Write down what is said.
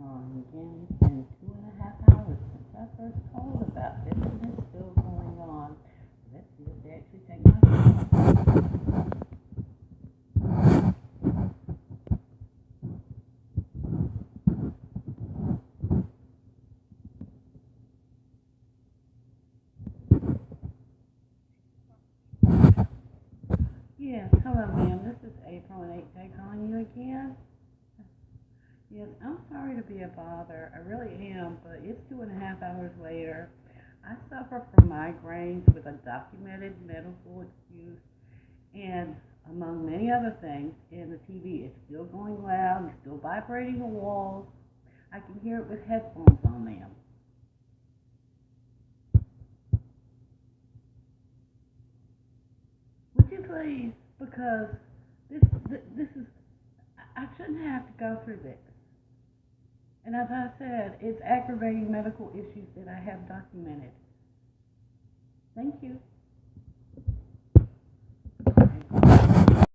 Again, it's been 2.5 hours since I first told about this, and it's still going on. Let's see if they actually take my call. Yes, hello, ma'am. This is April and 8K calling you again. Yes, I'm sorry to be a bother. I really am, but it's 2.5 hours later. I suffer from migraines with a documented medical excuse and among many other things, and the TV is still going loud, it's still vibrating the walls. I can hear it with headphones on them. Would you please? Because this is, I shouldn't have to go through this. And as I said, it's aggravating medical issues that I have documented. Thank you.